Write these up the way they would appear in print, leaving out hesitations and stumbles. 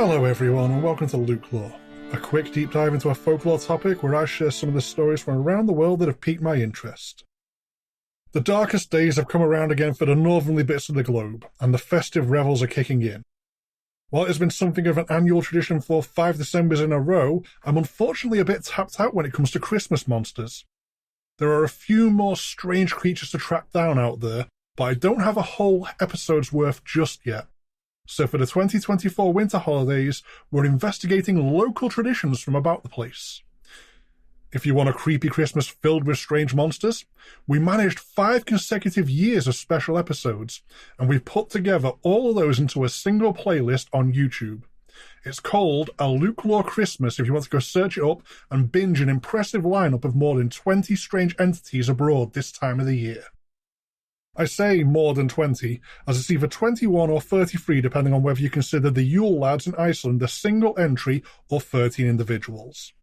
Hello everyone and welcome to LukeLore, a quick deep dive into a folklore topic where I share some of the stories from around the world that have piqued my interest. The darkest days have come around again for the northerly bits of the globe, and the festive revels are kicking in. While it has been something of an annual tradition for 5 Decembers in a row, I'm unfortunately a bit tapped out when it comes to Christmas monsters. There are a few more strange creatures to track down out there, but I don't have a whole episode's worth just yet. So for the 2024 winter holidays, we're investigating local traditions from about the place. If you want a creepy Christmas filled with strange monsters, we managed 5 consecutive years of special episodes, and we've put together all of those into a single playlist on YouTube. It's called A LukeLore Christmas if you want to go search it up and binge an impressive lineup of more than 20 strange entities abroad this time of the year. I say more than 20, as it's either 21 or 33 depending on whether you consider the Yule lads in Iceland a single entry or 13 individuals.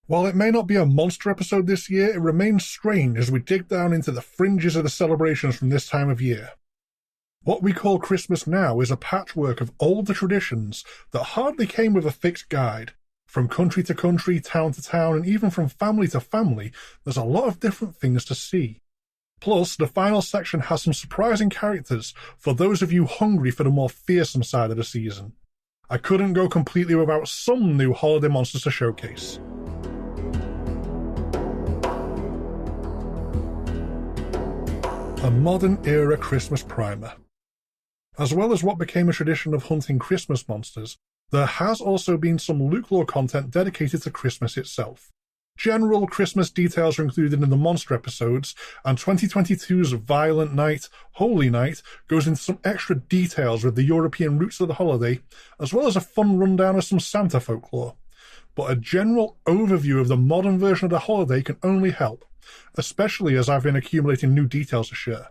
While it may not be a monster episode this year, it remains strange as we dig down into the fringes of the celebrations from this time of year. What we call Christmas now is a patchwork of older traditions that hardly came with a fixed guide. From country to country, town to town, and even from family to family, there's a lot of different things to see. Plus, the final section has some surprising characters for those of you hungry for the more fearsome side of the season. I couldn't go completely without some new holiday monsters to showcase. A modern-era Christmas primer. As well as what became a tradition of hunting Christmas monsters, there has also been some LukeLore content dedicated to Christmas itself. General Christmas details are included in the monster episodes, and 2022's Violent Night, Holy Night goes into some extra details with the European roots of the holiday, as well as a fun rundown of some Santa folklore. But a general overview of the modern version of the holiday can only help, especially as I've been accumulating new details to share.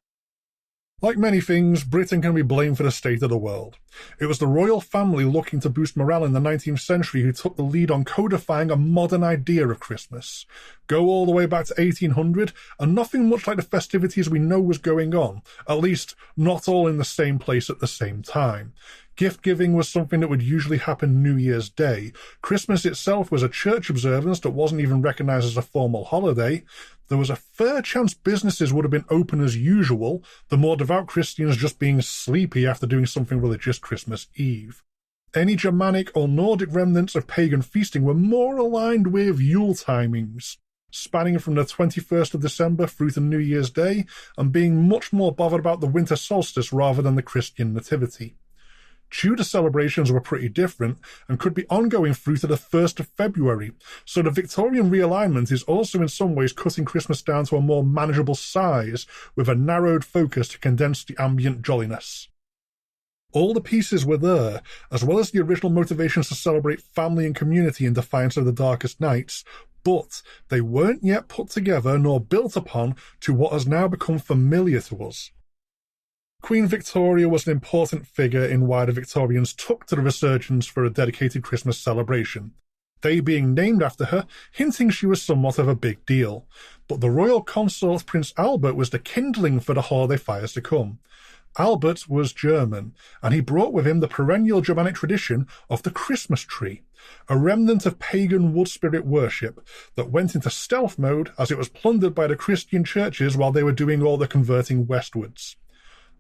Like many things, Britain can be blamed for the state of the world. It was the royal family looking to boost morale in the 19th century who took the lead on codifying a modern idea of Christmas. Go all the way back to 1800, and nothing much like the festivities we know was going on, at least not all in the same place at the same time. Gift-giving was something that would usually happen New Year's Day. Christmas itself was a church observance that wasn't even recognised as a formal holiday. There was a fair chance businesses would have been open as usual, the more devout Christians just being sleepy after doing something religious Christmas Eve. Any Germanic or Nordic remnants of pagan feasting were more aligned with Yule timings, spanning from the 21st of December through to New Year's Day, and being much more bothered about the winter solstice rather than the Christian nativity. Tudor celebrations were pretty different and could be ongoing through to the 1st of February, so the Victorian realignment is also in some ways cutting Christmas down to a more manageable size with a narrowed focus to condense the ambient jolliness. All the pieces were there, as well as the original motivations to celebrate family and community in defiance of the darkest nights, but they weren't yet put together nor built upon to what has now become familiar to us. Queen Victoria was an important figure in why the Victorians took to the resurgence for a dedicated Christmas celebration, they being named after her, hinting she was somewhat of a big deal. But the royal consort Prince Albert was the kindling for the holiday fires to come. Albert was German, and he brought with him the perennial Germanic tradition of the Christmas tree, a remnant of pagan wood spirit worship that went into stealth mode as it was plundered by the Christian churches while they were doing all the converting westwards.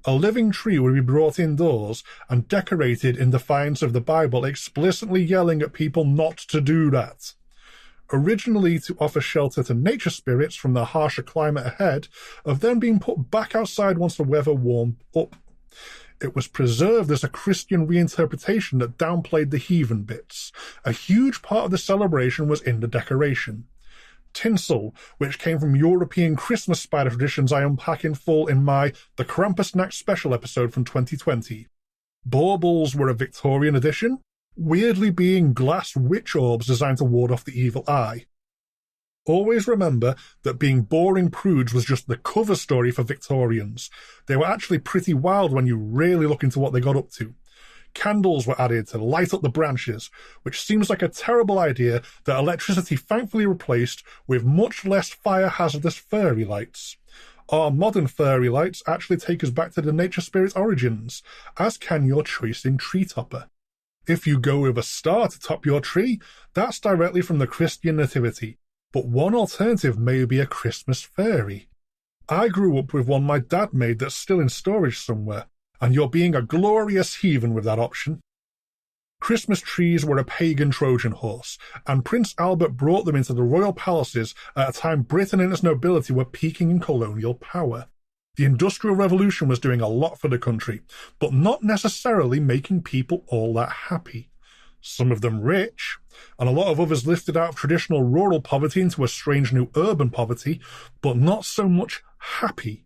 A living tree would be brought indoors and decorated in defiance of the Bible, explicitly yelling at people not to do that. Originally to offer shelter to nature spirits from the harsher climate ahead, of then being put back outside once the weather warmed up. It was preserved as a Christian reinterpretation that downplayed the heathen bits. A huge part of the celebration was in the decoration. Tinsel, which came from European Christmas spider traditions I unpack in full in my The Krampusnacht special episode from 2020. Baubles were a Victorian addition, weirdly being glass witch orbs designed to ward off the evil eye. Always remember that being boring prudes was just the cover story for Victorians. They were actually pretty wild when you really look into what they got up to. Candles were added to light up the branches, which seems like a terrible idea that electricity thankfully replaced with much less fire-hazardous fairy lights. Our modern fairy lights actually take us back to the nature spirit origins, as can your choice in tree topper. If you go with a star to top your tree, that's directly from the Christian Nativity, but one alternative may be a Christmas fairy. I grew up with one my dad made that's still in storage somewhere, and you're being a glorious heathen with that option. Christmas trees were a pagan Trojan horse, and Prince Albert brought them into the royal palaces at a time Britain and its nobility were peaking in colonial power. The Industrial Revolution was doing a lot for the country, but not necessarily making people all that happy. Some of them rich, and a lot of others lifted out of traditional rural poverty into a strange new urban poverty, but not so much happy.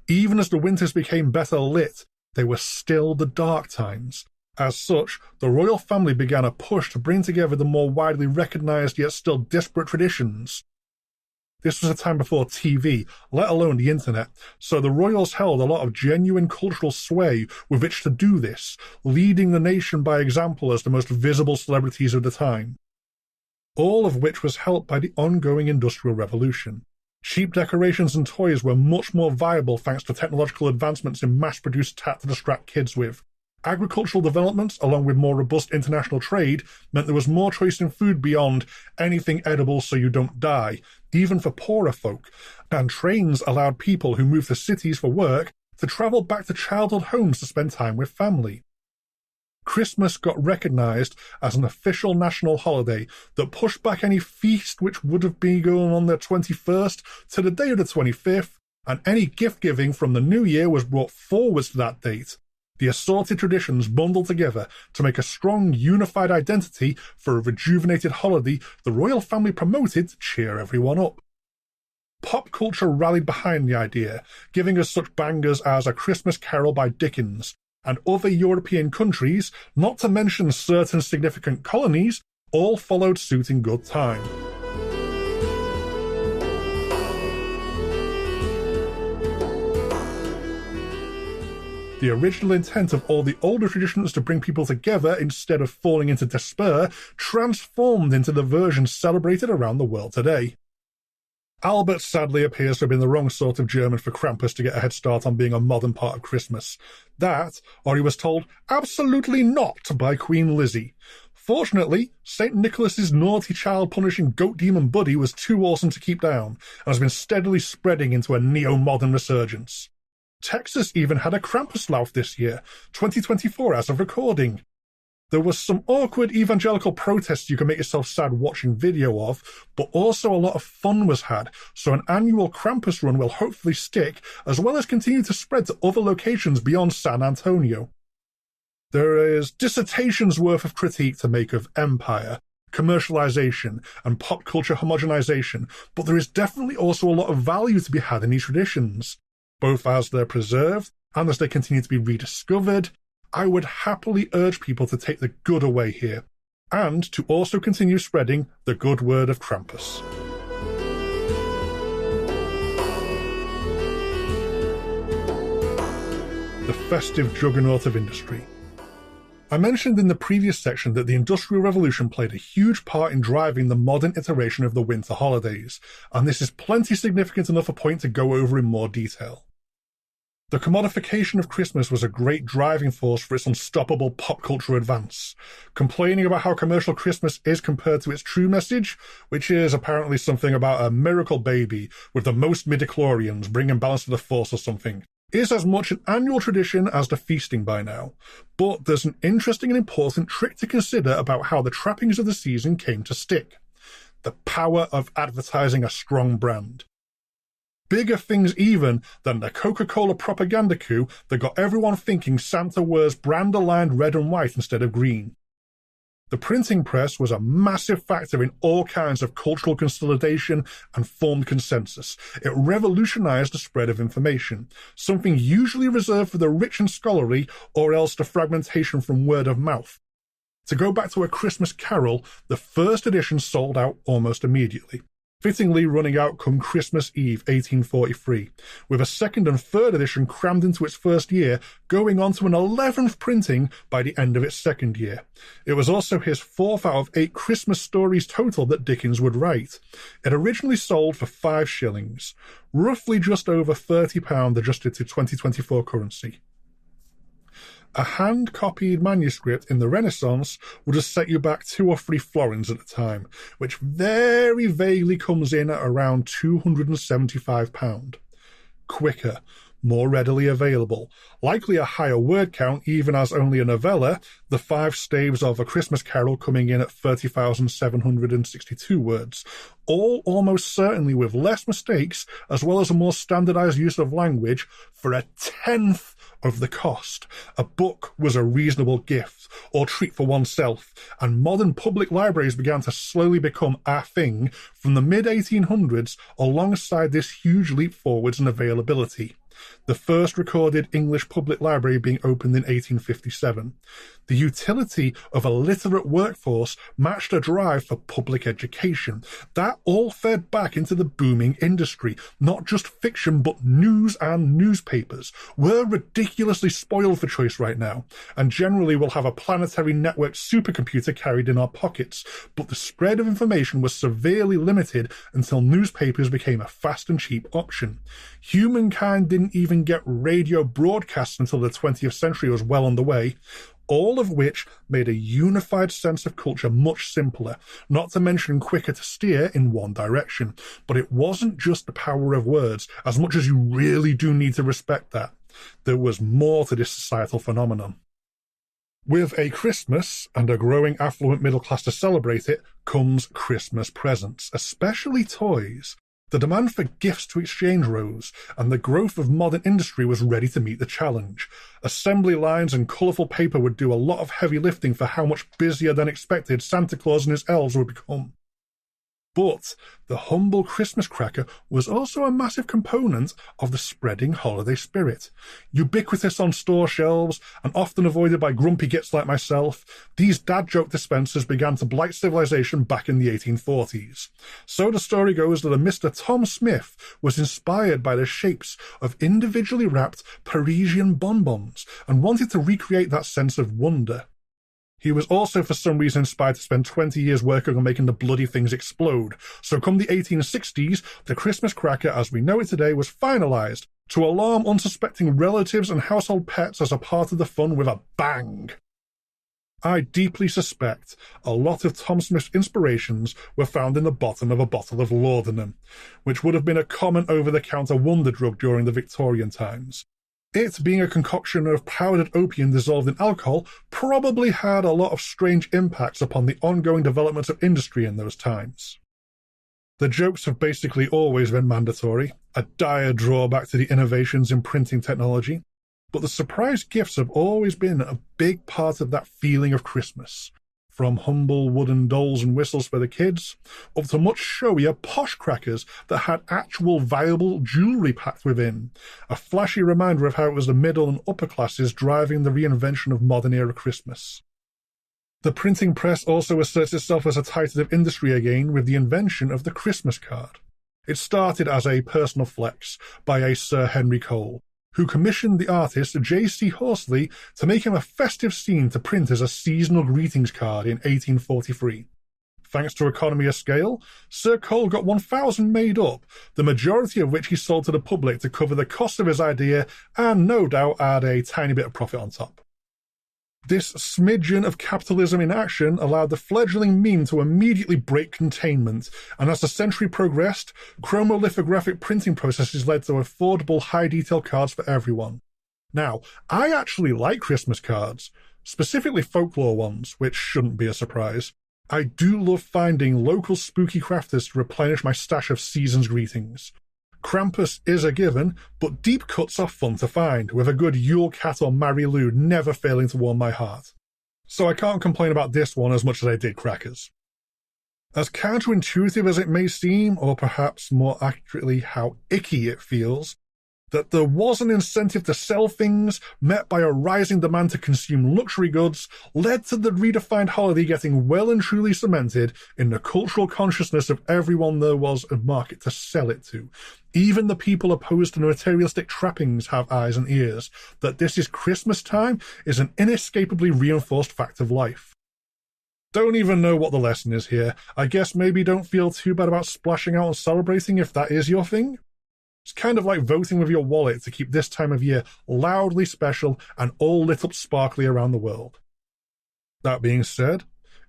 Even as the winters became better lit, they were still the dark times. As such, the royal family began a push to bring together the more widely recognised yet still disparate traditions. This was a time before TV, let alone the internet, so the royals held a lot of genuine cultural sway with which to do this, leading the nation by example as the most visible celebrities of the time. All of which was helped by the ongoing Industrial Revolution. Cheap decorations and toys were much more viable thanks to technological advancements in mass-produced tat to distract kids with. Agricultural developments, along with more robust international trade, meant there was more choice in food beyond anything edible so you don't die, even for poorer folk, and trains allowed people who moved to cities for work to travel back to childhood homes to spend time with family. Christmas got recognised as an official national holiday that pushed back any feast which would have been going on the 21st to the day of the 25th, and any gift-giving from the new year was brought forwards to that date. The assorted traditions bundled together to make a strong, unified identity for a rejuvenated holiday the royal family promoted to cheer everyone up. Pop culture rallied behind the idea, giving us such bangers as A Christmas Carol by Dickens, and other European countries, not to mention certain significant colonies, all followed suit in good time. The original intent of all the older traditions to bring people together instead of falling into despair transformed into the version celebrated around the world today. Albert sadly appears to have been the wrong sort of German for Krampus to get a head start on being a modern part of Christmas. That, or he was told absolutely not by Queen Lizzie. Fortunately, St. Nicholas's naughty child-punishing goat demon buddy was too awesome to keep down, and has been steadily spreading into a neo-modern resurgence. Texas even had a Krampuslauf this year, 2024 as of recording. There was some awkward evangelical protests you can make yourself sad watching video of, but also a lot of fun was had, so an annual Krampus run will hopefully stick, as well as continue to spread to other locations beyond San Antonio. There is dissertations worth of critique to make of empire, commercialization, and pop culture homogenization, but there is definitely also a lot of value to be had in these traditions. Both as they're preserved and as they continue to be rediscovered, I would happily urge people to take the good away here, and to also continue spreading the good word of Krampus. The festive juggernaut of industry. I mentioned in the previous section that the Industrial Revolution played a huge part in driving the modern iteration of the winter holidays, and this is plenty significant enough a point to go over in more detail. The commodification of Christmas was a great driving force for its unstoppable pop culture advance, complaining about how commercial Christmas is compared to its true message, which is apparently something about a miracle baby with the most midichlorians bringing balance to the force or something, is as much an annual tradition as the feasting by now. But there's an interesting and important trick to consider about how the trappings of the season came to stick. The power of advertising a strong brand. Bigger things even than the Coca-Cola propaganda coup that got everyone thinking Santa wears brand-aligned red and white instead of green. The printing press was a massive factor in all kinds of cultural consolidation and formed consensus. It revolutionized the spread of information, something usually reserved for the rich and scholarly, or else the fragmentation from word of mouth. To go back to A Christmas Carol, the first edition sold out almost immediately, fittingly running out come Christmas Eve 1843, with a second and third edition crammed into its first year, going on to an 11th printing by the end of its second year. It was also his 4th out of 8 Christmas stories total that Dickens would write. It originally sold for 5 shillings, roughly just over £30 adjusted to 2024 currency. A hand-copied manuscript in the Renaissance would have set you back 2 or 3 florins at the time, which very vaguely comes in at around £275. Quicker, more readily available, likely a higher word count even as only a novella, the 5 staves of A Christmas Carol coming in at 30,762 words, all almost certainly with less mistakes as well as a more standardized use of language for a tenth of the cost. A book was a reasonable gift or treat for oneself, and modern public libraries began to slowly become a thing from the mid-1800s alongside this huge leap forwards in availability. The first recorded English public library being opened in 1857. The utility of a literate workforce matched a drive for public education. That all fed back into the booming industry. Not just fiction, but news and newspapers. We're ridiculously spoiled for choice right now, and generally will have a planetary network supercomputer carried in our pockets, but the spread of information was severely limited until newspapers became a fast and cheap option. Humankind didn't even get radio broadcasts until the 20th century was well underway, all of which made a unified sense of culture much simpler, not to mention quicker to steer in one direction. But it wasn't just the power of words, as much as you really do need to respect that. There was more to this societal phenomenon. With a Christmas and a growing affluent middle class to celebrate it comes Christmas presents, especially toys. The demand for gifts to exchange rose, and the growth of modern industry was ready to meet the challenge. Assembly lines and colourful paper would do a lot of heavy lifting for how much busier than expected Santa Claus and his elves would become. But the humble Christmas cracker was also a massive component of the spreading holiday spirit. Ubiquitous on store shelves and often avoided by grumpy gits like myself, these dad joke dispensers began to blight civilization back in the 1840s. So the story goes that a Mr. Tom Smith was inspired by the shapes of individually wrapped Parisian bonbons and wanted to recreate that sense of wonder. He was also for some reason inspired to spend 20 years working on making the bloody things explode. So come the 1860s, the Christmas cracker as we know it today was finalised to alarm unsuspecting relatives and household pets as a part of the fun with a bang. I deeply suspect a lot of Tom Smith's inspirations were found in the bottom of a bottle of laudanum, which would have been a common over-the-counter wonder drug during the Victorian times. It, being a concoction of powdered opium dissolved in alcohol, probably had a lot of strange impacts upon the ongoing development of industry in those times. The jokes have basically always been mandatory, a dire drawback to the innovations in printing technology, but the surprise gifts have always been a big part of that feeling of Christmas. From humble wooden dolls and whistles for the kids, up to much showier posh crackers that had actual valuable jewellery packed within, a flashy reminder of how it was the middle and upper classes driving the reinvention of modern-era Christmas. The printing press also asserts itself as a titan of industry again with the invention of the Christmas card. It started as a personal flex by a Sir Henry Cole, who commissioned the artist J.C. Horsley to make him a festive scene to print as a seasonal greetings card in 1843. Thanks to economy of scale, Sir Cole got 1,000 made up, the majority of which he sold to the public to cover the cost of his idea and no doubt add a tiny bit of profit on top. This smidgen of capitalism in action allowed the fledgling meme to immediately break containment, and as the century progressed, chromolithographic printing processes led to affordable high-detail cards for everyone. Now, I actually like Christmas cards, specifically folklore ones, which shouldn't be a surprise. I do love finding local spooky crafters to replenish my stash of season's greetings. Krampus is a given, but deep cuts are fun to find, with a good Yule Cat or Mary Lou never failing to warm my heart. So I can't complain about this one as much as I did crackers. As counterintuitive as it may seem, or perhaps more accurately how icky it feels, that there was an incentive to sell things met by a rising demand to consume luxury goods led to the redefined holiday getting well and truly cemented in the cultural consciousness of everyone there was a market to sell it to. Even the people opposed to the materialistic trappings have eyes and ears. That this is Christmas time is an inescapably reinforced fact of life. Don't even know what the lesson is here. I guess maybe don't feel too bad about splashing out and celebrating if that is your thing. It's kind of like voting with your wallet to keep this time of year loudly special and all lit up sparkly around the world. That being said,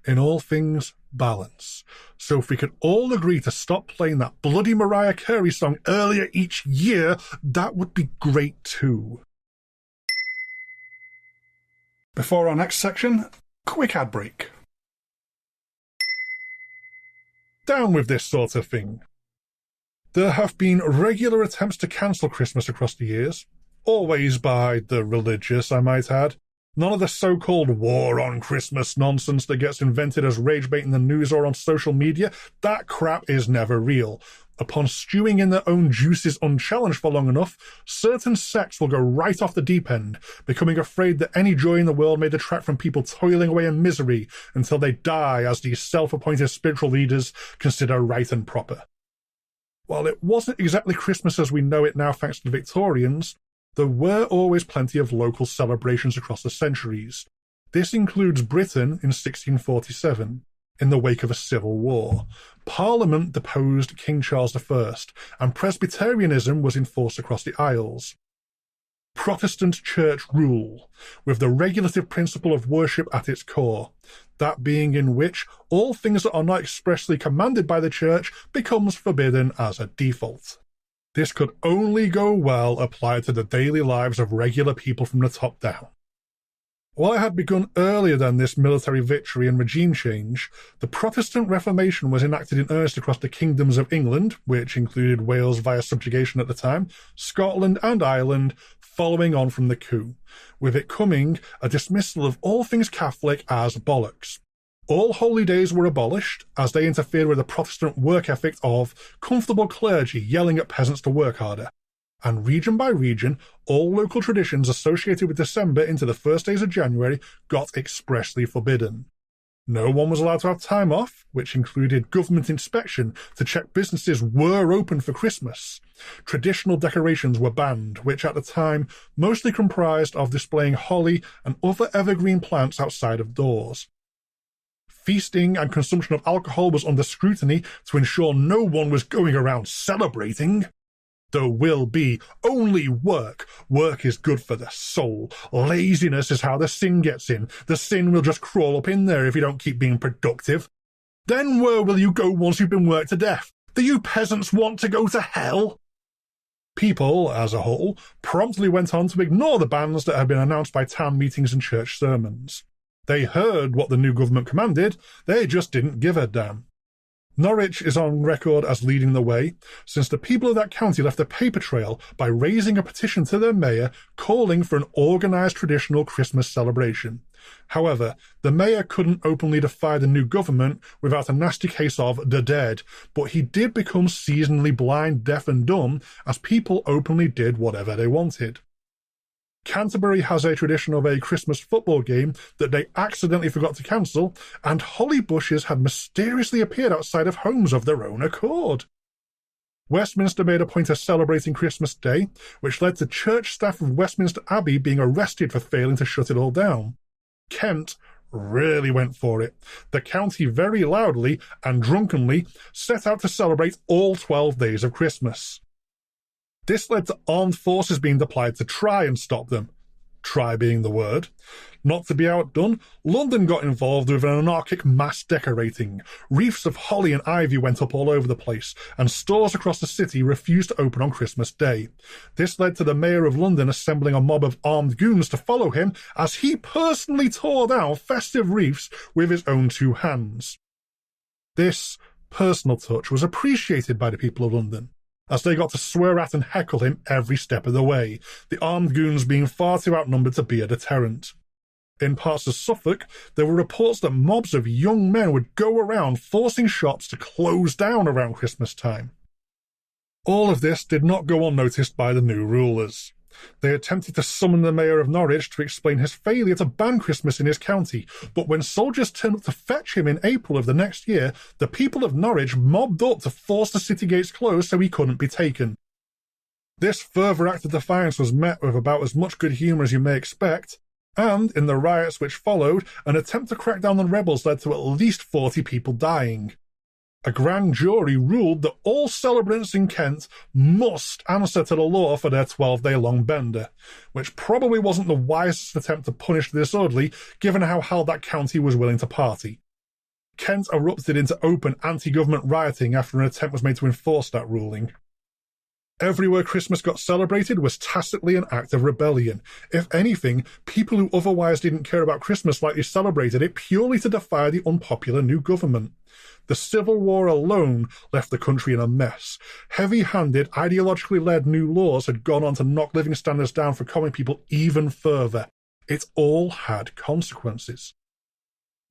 in all things, balance. So if we could all agree to stop playing that bloody Mariah Carey song earlier each year, that would be great too. Before our next section, quick ad break. Down with this sort of thing. There have been regular attempts to cancel Christmas across the years, always by the religious, I might add. None of the so-called war on Christmas nonsense that gets invented as rage bait in the news or on social media. That crap is never real. Upon stewing in their own juices unchallenged for long enough, certain sects will go right off the deep end, becoming afraid that any joy in the world may detract from people toiling away in misery until they die, as these self-appointed spiritual leaders consider right and proper. While it wasn't exactly Christmas as we know it now thanks to the Victorians, there were always plenty of local celebrations across the centuries. This includes Britain in 1647, in the wake of a civil war. Parliament deposed King Charles I, and Presbyterianism was enforced across the Isles. Protestant church rule, with the regulative principle of worship at its core, that being in which all things that are not expressly commanded by the church becomes forbidden as a default. This could only go well applied to the daily lives of regular people from the top down. While it had begun earlier than this military victory and regime change, the Protestant Reformation was enacted in earnest across the kingdoms of England, which included Wales via subjugation at the time, Scotland and Ireland, following on from the coup, with it coming a dismissal of all things Catholic as bollocks. All holy days were abolished, as they interfered with the Protestant work ethic of comfortable clergy yelling at peasants to work harder. And region by region, all local traditions associated with December into the first days of January got expressly forbidden. No one was allowed to have time off, which included government inspection to check businesses were open for Christmas. Traditional decorations were banned, which at the time mostly comprised of displaying holly and other evergreen plants outside of doors. Feasting and consumption of alcohol was under scrutiny to ensure no one was going around celebrating. There will be only work. Work is good for the soul. Laziness is how the sin gets in. The sin will just crawl up in there if you don't keep being productive. Then where will you go once you've been worked to death? Do you peasants want to go to hell? People, as a whole, promptly went on to ignore the bans that had been announced by town meetings and church sermons. They heard what the new government commanded, they just didn't give a damn. Norwich is on record as leading the way, since the people of that county left a paper trail by raising a petition to their mayor calling for an organised traditional Christmas celebration. However, the mayor couldn't openly defy the new government without a nasty case of the dead, but he did become seasonally blind, deaf and dumb as people openly did whatever they wanted. Canterbury has a tradition of a Christmas football game that they accidentally forgot to cancel, and holly bushes had mysteriously appeared outside of homes of their own accord. Westminster made a point of celebrating Christmas Day, which led to church staff of Westminster Abbey being arrested for failing to shut it all down. Kent really went for it. The county very loudly and drunkenly set out to celebrate all 12 days of Christmas. This led to armed forces being deployed to try and stop them. Try being the word. Not to be outdone, London got involved with an anarchic mass decorating. Wreaths of holly and ivy went up all over the place, and stores across the city refused to open on Christmas Day. This led to the Mayor of London assembling a mob of armed goons to follow him as he personally tore down festive wreaths with his own two hands. This personal touch was appreciated by the people of London, as they got to swear at and heckle him every step of the way, the armed goons being far too outnumbered to be a deterrent. In parts of Suffolk, there were reports that mobs of young men would go around forcing shops to close down around Christmas time. All of this did not go unnoticed by the new rulers. They attempted to summon the mayor of Norwich to explain his failure to ban Christmas in his county, but when soldiers turned up to fetch him in April of the next year, the people of Norwich mobbed up to force the city gates closed so he couldn't be taken. This further act of defiance was met with about as much good humour as you may expect, and, in the riots which followed, an attempt to crack down on rebels led to at least 40 people dying. A grand jury ruled that all celebrants in Kent must answer to the law for their 12-day-long bender, which probably wasn't the wisest attempt to punish the disorderly, given how hard that county was willing to party. Kent erupted into open anti-government rioting after an attempt was made to enforce that ruling. Everywhere Christmas got celebrated was tacitly an act of rebellion. If anything, people who otherwise didn't care about Christmas likely celebrated it purely to defy the unpopular new government. The Civil War alone left the country in a mess. Heavy-handed, ideologically led new laws had gone on to knock living standards down for common people even further. It all had consequences.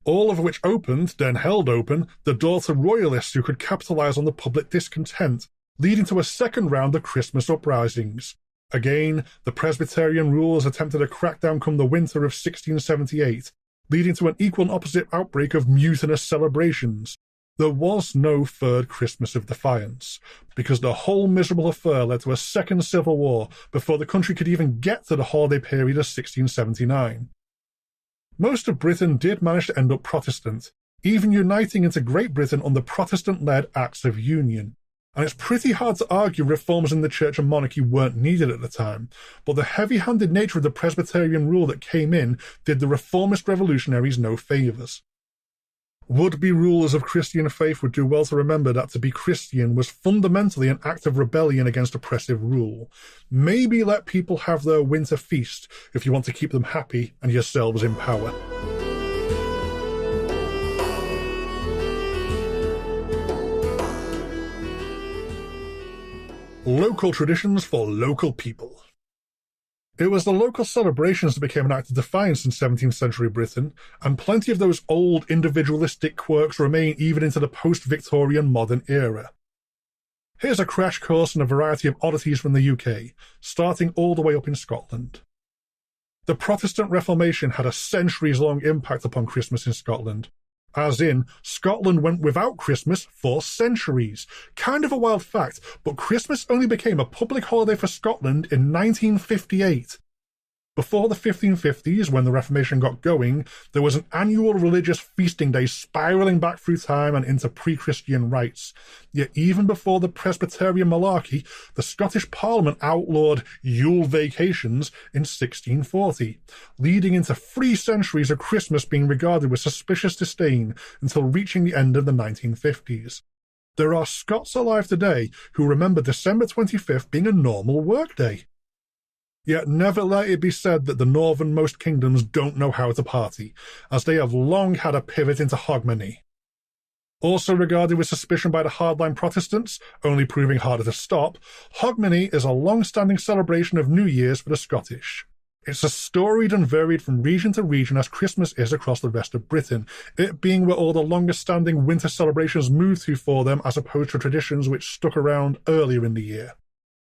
All of which opened, then held open, the door to royalists who could capitalise on the public discontent, leading to a second round of Christmas uprisings. Again, the Presbyterian rulers attempted a crackdown come the winter of 1678, leading to an equal and opposite outbreak of mutinous celebrations. There was no third Christmas of defiance, because the whole miserable affair led to a second civil war before the country could even get to the holiday period of 1679. Most of Britain did manage to end up Protestant, even uniting into Great Britain under Protestant-led Acts of Union. And it's pretty hard to argue reforms in the church and monarchy weren't needed at the time, but the heavy-handed nature of the Presbyterian rule that came in did the reformist revolutionaries no favours. Would-be rulers of Christian faith would do well to remember that to be Christian was fundamentally an act of rebellion against oppressive rule. Maybe let people have their winter feast if you want to keep them happy and yourselves in power. Local traditions for local people. It was the local celebrations that became an act of defiance in 17th century Britain, and plenty of those old individualistic quirks remain even into the post-Victorian modern era. Here's a crash course in a variety of oddities from the UK, starting all the way up in Scotland. The Protestant Reformation had a centuries-long impact upon Christmas in Scotland. As in, Scotland went without Christmas for centuries. Kind of a wild fact, but Christmas only became a public holiday for Scotland in 1958. Before the 1550s, when the Reformation got going, there was an annual religious feasting day spiralling back through time and into pre-Christian rites. Yet even before the Presbyterian monarchy, the Scottish Parliament outlawed Yule vacations in 1640, leading into 3 centuries of Christmas being regarded with suspicious disdain until reaching the end of the 1950s. There are Scots alive today who remember December 25th being a normal workday. Yet never let it be said that the northernmost kingdoms don't know how to party, as they have long had a pivot into hogmanay. Also regarded with suspicion by the hardline Protestants, only proving harder to stop, hogmanay is a long-standing celebration of New Year's for the Scottish. It's as storied and varied from region to region as Christmas is across the rest of Britain, it being where all the longest-standing winter celebrations moved to for them as opposed to traditions which stuck around earlier in the year.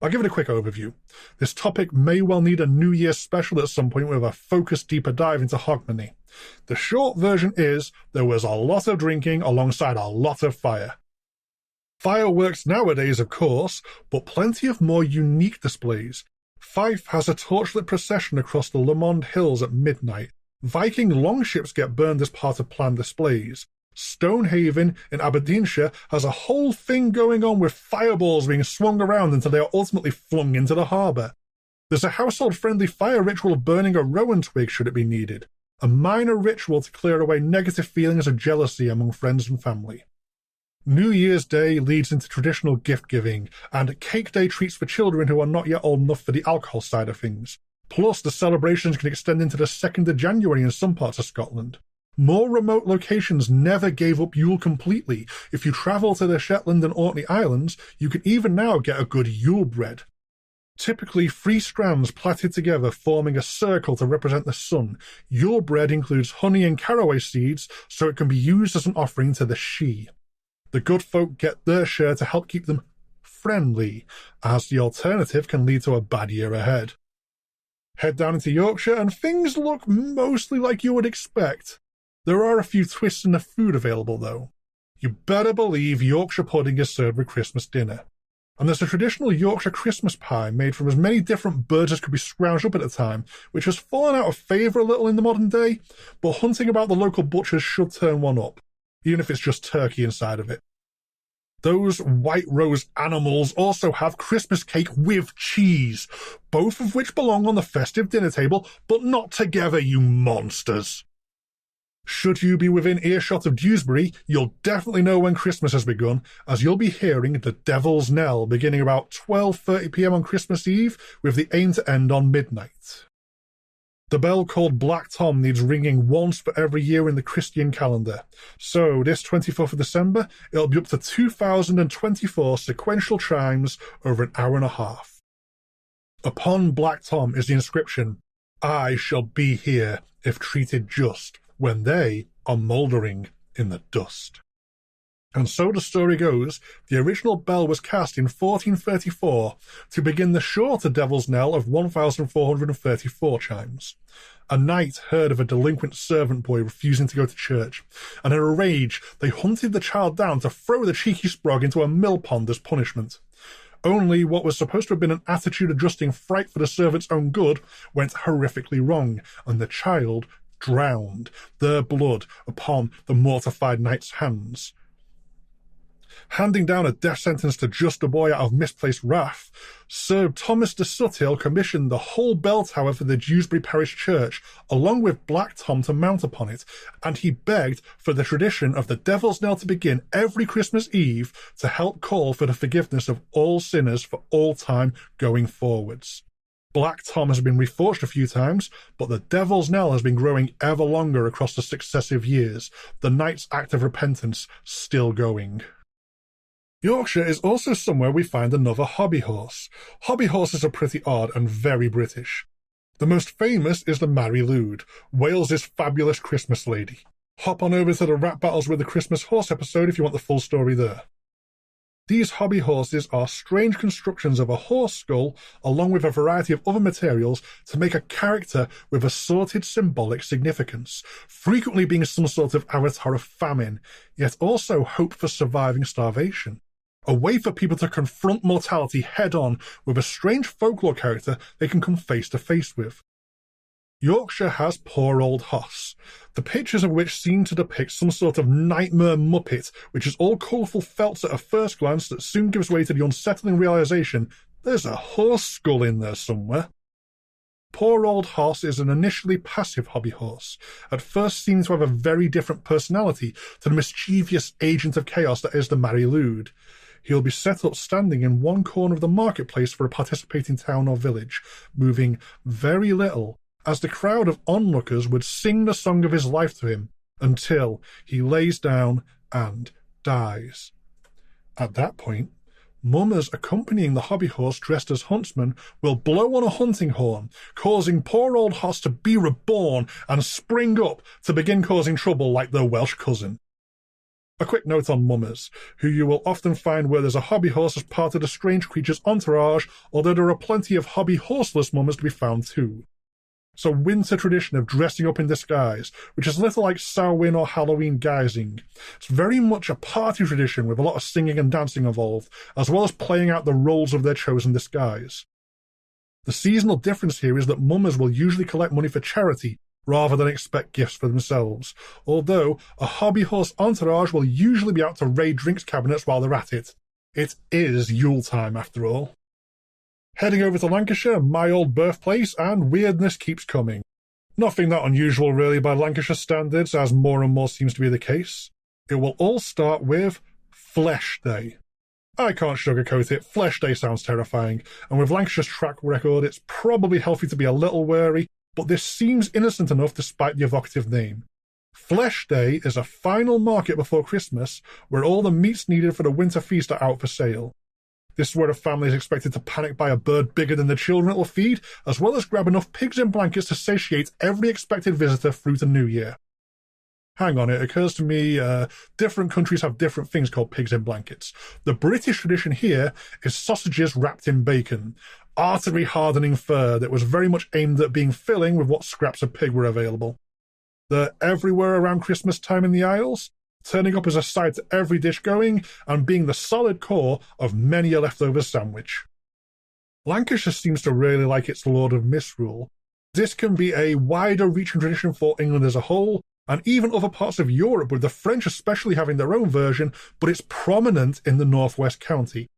I'll give it a quick overview. This topic may well need a New Year's special at some point with a focused deeper dive into hogmanay. The short version is, there was a lot of drinking alongside a lot of fire. Fireworks nowadays, of course, but plenty of more unique displays. Fife has a torchlit procession across the Lomond Hills at midnight. Viking longships get burned as part of planned displays. Stonehaven in Aberdeenshire has a whole thing going on with fireballs being swung around until they are ultimately flung into the harbour. There's a household-friendly fire ritual of burning a rowan twig should it be needed, a minor ritual to clear away negative feelings of jealousy among friends and family. New Year's Day leads into traditional gift-giving and cake day treats for children who are not yet old enough for the alcohol side of things. Plus, the celebrations can extend into the 2nd of January in some parts of Scotland. More remote locations never gave up Yule completely. If you travel to the Shetland and Orkney Islands, you can even now get a good Yule bread. Typically 3 strands plaited together forming a circle to represent the sun. Yule bread includes honey and caraway seeds, so it can be used as an offering to the Sidhe. The good folk get their share to help keep them friendly, as the alternative can lead to a bad year ahead. Head down into Yorkshire and things look mostly like you would expect. There are a few twists in the food available, though. You better believe Yorkshire pudding is served with Christmas dinner. And there's a traditional Yorkshire Christmas pie made from as many different birds as could be scrounged up at the time, which has fallen out of favour a little in the modern day, but hunting about the local butchers should turn one up, even if it's just turkey inside of it. Those White Rose animals also have Christmas cake with cheese, both of which belong on the festive dinner table, but not together, you monsters. Should you be within earshot of Dewsbury, you'll definitely know when Christmas has begun, as you'll be hearing the Devil's Knell beginning about 12:30 p.m. on Christmas Eve, with the aim to end on midnight. The bell called Black Tom needs ringing once for every year in the Christian calendar, so this 24th of December, it'll be up to 2,024 sequential chimes over an hour and a half. Upon Black Tom is the inscription, "I shall be here if treated just, when they are mouldering in the dust." And so the story goes, the original bell was cast in 1434 to begin the shorter Devil's Knell of 1,434 chimes. A knight heard of a delinquent servant boy refusing to go to church, and in a rage they hunted the child down to throw the cheeky sprog into a mill pond as punishment. Only what was supposed to have been an attitude-adjusting fright for the servant's own good went horrifically wrong, and the child drowned, their blood upon the mortified knight's hands. Handing down a death sentence to just a boy out of misplaced wrath, Sir Thomas de Suthill commissioned the whole bell tower for the Dewsbury Parish Church, along with Black Tom to mount upon it, and he begged for the tradition of the Devil's Knell to begin every Christmas Eve to help call for the forgiveness of all sinners for all time going forwards. Black Tom has been reforged a few times, but the Devil's Knell has been growing ever longer across the successive years, the knight's act of repentance still going. Yorkshire is also somewhere we find another hobby horse. Hobby horses are pretty odd and very British. The most famous is the Mary Lwyd, Wales's fabulous Christmas lady. Hop on over to the Rap Battles with the Christmas Horse episode if you want the full story there. These hobby horses are strange constructions of a horse skull along with a variety of other materials to make a character with assorted symbolic significance, frequently being some sort of avatar of famine, yet also hope for surviving starvation. A way for people to confront mortality head-on with a strange folklore character they can come face to face with. Yorkshire has Poor Old Hoss, the pictures of which seem to depict some sort of nightmare muppet, which is all colourful felts at a first glance that soon gives way to the unsettling realisation there's a horse skull in there somewhere. Poor Old Hoss is an initially passive hobby horse, at first seeming to have a very different personality to the mischievous agent of chaos that is the Mary Lwyd. He'll be set up standing in one corner of the marketplace for a participating town or village, moving very little, as the crowd of onlookers would sing the song of his life to him until he lays down and dies. At that point, mummers accompanying the hobby horse dressed as huntsmen will blow on a hunting horn, causing Poor Old Hoss to be reborn and spring up to begin causing trouble like their Welsh cousin. A quick note on mummers, who you will often find where there's a hobby horse as part of the strange creature's entourage, although there are plenty of hobby horseless mummers to be found too. It's a winter tradition of dressing up in disguise, which is little like Samhain or Halloween guising. It's very much a party tradition with a lot of singing and dancing involved, as well as playing out the roles of their chosen disguise. The seasonal difference here is that mummers will usually collect money for charity, rather than expect gifts for themselves, although a hobby horse entourage will usually be out to raid drinks cabinets while they're at it. It is Yule time, after all. Heading over to Lancashire, my old birthplace, and weirdness keeps coming. Nothing that unusual really by Lancashire standards, as more and more seems to be the case. It will all start with Flesh Day. I can't sugarcoat it, Flesh Day sounds terrifying, and with Lancashire's track record it's probably healthy to be a little wary, but this seems innocent enough despite the evocative name. Flesh Day is a final market before Christmas where all the meats needed for the winter feast are out for sale. This is where a family is expected to panic buy a bird bigger than the children it will feed, as well as grab enough pigs in blankets to satiate every expected visitor through to New Year. Hang on, it occurs to me different countries have different things called pigs in blankets. The British tradition here is sausages wrapped in bacon, artery-hardening fur that was very much aimed at being filling with what scraps of pig were available. They're everywhere around Christmas time in the Isles, turning up as a side to every dish going and being the solid core of many a leftover sandwich. Lancashire seems to really like its Lord of Misrule. This can be a wider-reaching tradition for England as a whole, and even other parts of Europe, with the French especially having their own version, but it's prominent in the northwest county.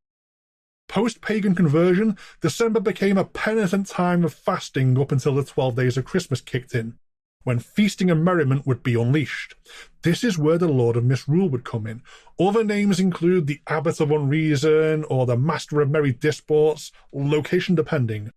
Post-pagan conversion, December became a penitent time of fasting up until the 12 days of Christmas kicked in, when feasting and merriment would be unleashed. This is where the Lord of Misrule would come in. Other names include the Abbot of Unreason or the Master of Merry Disports, location depending.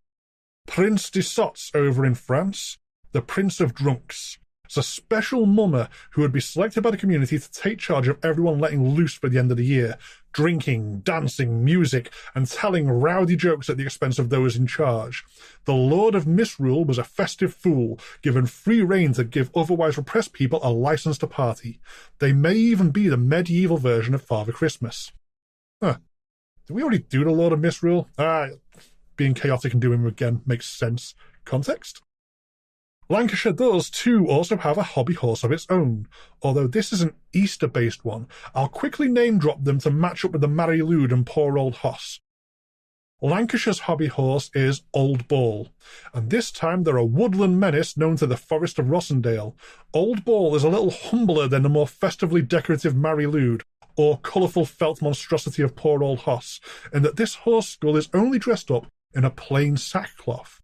Prince de Sots over in France, the Prince of Drunks. It's a special mummer who would be selected by the community to take charge of everyone letting loose for the end of the year, drinking, dancing, music, and telling rowdy jokes at the expense of those in charge. The Lord of Misrule was a festive fool, given free rein to give otherwise repressed people a license to party. They may even be the medieval version of Father Christmas. Did we already do the Lord of Misrule? Being chaotic and doing him again makes sense. Context? Lancashire does, too, also have a hobby horse of its own. Although this is an Easter-based one, I'll quickly name-drop them to match up with the Mary Lwyd and Poor Old Hoss. Lancashire's hobby horse is Auld Ball, and this time they're a woodland menace known to the Forest of Rossendale. Auld Ball is a little humbler than the more festively decorative Mary Lwyd, or colourful felt monstrosity of Poor Old Hoss, in that this horse skull is only dressed up in a plain sackcloth.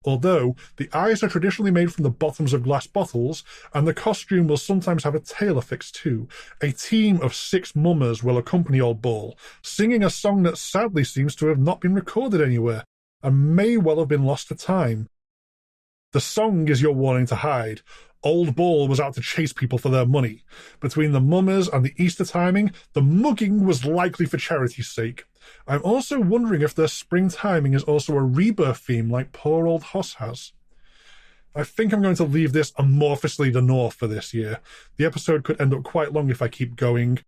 Although the eyes are traditionally made from the bottoms of glass bottles, and the costume will sometimes have a tail affixed too. A team of 6 mummers will accompany Auld Ball, singing a song that sadly seems to have not been recorded anywhere, and may well have been lost to time. The song is your warning to hide. Auld Ball was out to chase people for their money. Between the mummers and the Easter timing, the mugging was likely for charity's sake. I'm also wondering if their spring timing is also a rebirth theme like Poor Old Hoss has. I think I'm going to leave this amorphously the north for this year. The episode could end up quite long if I keep going.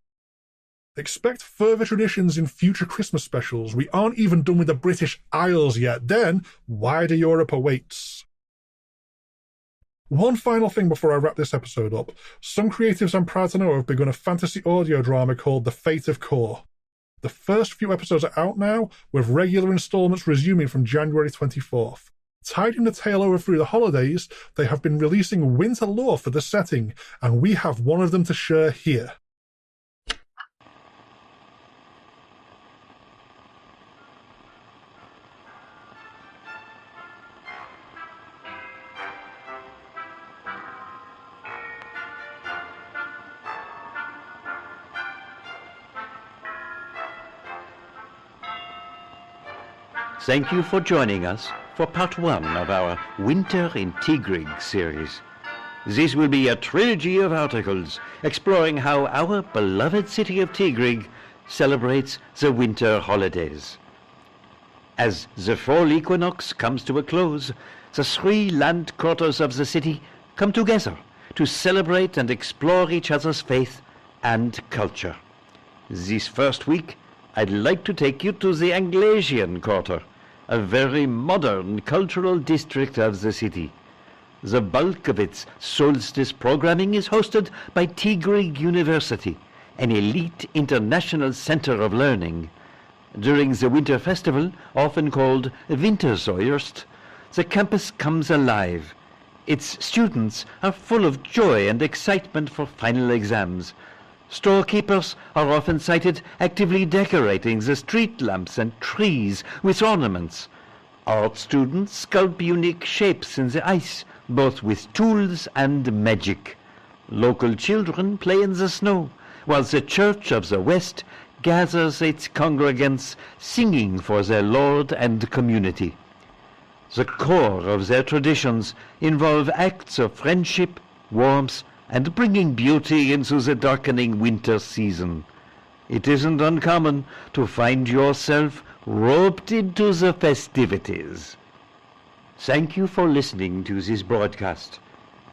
Expect further traditions in future Christmas specials. We aren't even done with the British Isles yet. Then, wider Europe awaits. One final thing before I wrap this episode up. Some creatives I'm proud to know have begun a fantasy audio drama called The Fate of Core. The first few episodes are out now, with regular installments resuming from January 24th. Tiding the tale over through the holidays, they have been releasing winter lore for the setting, and we have one of them to share here. Thank you for joining us for part 1 of our Winter in Tigrig series. This will be a trilogy of articles exploring how our beloved city of Tigrig celebrates the winter holidays. As the fall equinox comes to a close, the 3 land quarters of the city come together to celebrate and explore each other's faith and culture. This first week, I'd like to take you to the Anglasian quarter, a very modern cultural district of the city. The bulk of its solstice programming is hosted by Tigrig University, an elite international center of learning. During the winter festival, often called Winterzoerst, the campus comes alive. Its students are full of joy and excitement for final exams. Storekeepers are often sighted actively decorating the street lamps and trees with ornaments. Art students sculpt unique shapes in the ice, both with tools and magic. Local children play in the snow, while the Church of the West gathers its congregants singing for their Lord and community. The core of their traditions involve acts of friendship, warmth, and bringing beauty into the darkening winter season. It isn't uncommon to find yourself roped into the festivities. Thank you for listening to this broadcast.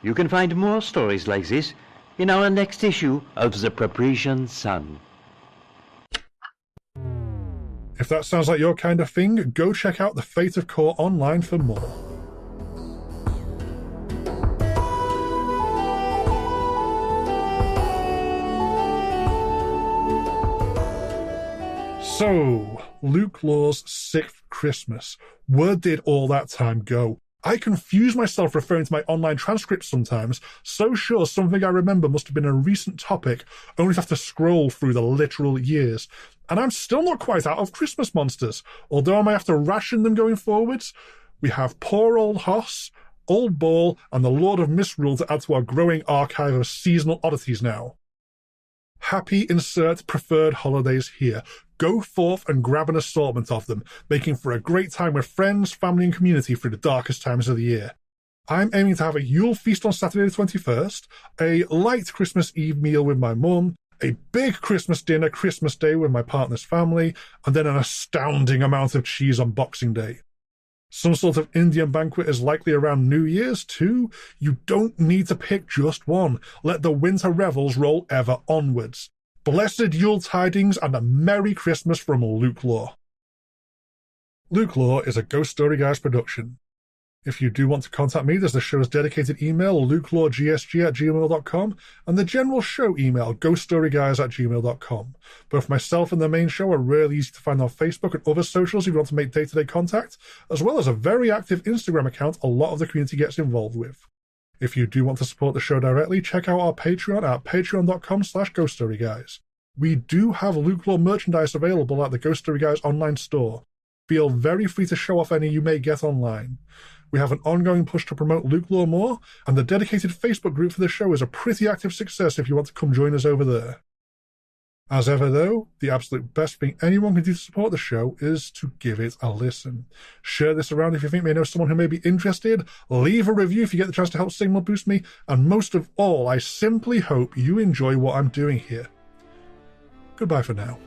You can find more stories like this in our next issue of the Paprician Sun. If that sounds like your kind of thing, go check out The Fate of Core online for more. So, LukeLore's 6th Christmas. Where did all that time go? I confuse myself referring to my online transcripts sometimes, so sure something I remember must have been a recent topic, only to have to scroll through the literal years. And I'm still not quite out of Christmas monsters, although I may have to ration them going forwards. We have poor old Hoss, Old Ball, and the Lord of Misrule to add to our growing archive of seasonal oddities now. Happy insert preferred holidays here. Go forth and grab an assortment of them, making for a great time with friends, family and community through the darkest times of the year. I'm aiming to have a Yule feast on Saturday the 21st, a light Christmas Eve meal with my mum, a big Christmas dinner Christmas Day with my partner's family, and then an astounding amount of cheese on Boxing Day. Some sort of Indian banquet is likely around New Year's too. You don't need to pick just one. Let the winter revels roll ever onwards. Blessed Yule tidings and a Merry Christmas from LukeLore. LukeLore is a Ghost Story Guys production. If you do want to contact me, there's the show's dedicated email, lukeloregsg@gmail.com, and the general show email, ghoststoryguys@gmail.com. Both myself and the main show are really easy to find on Facebook and other socials if you want to make day-to-day contact, as well as a very active Instagram account a lot of the community gets involved with. If you do want to support the show directly, check out our Patreon at patreon.com/ghoststoryguys. We do have LukeLore merchandise available at the Ghost Story Guys online store. Feel very free to show off any you may get online. We have an ongoing push to promote LukeLore more, and the dedicated Facebook group for the show is a pretty active success if you want to come join us over there. As ever, though, the absolute best thing anyone can do to support the show is to give it a listen. Share this around if you think you may know someone who may be interested, leave a review if you get the chance to help signal boost me, and most of all, I simply hope you enjoy what I'm doing here. Goodbye for now.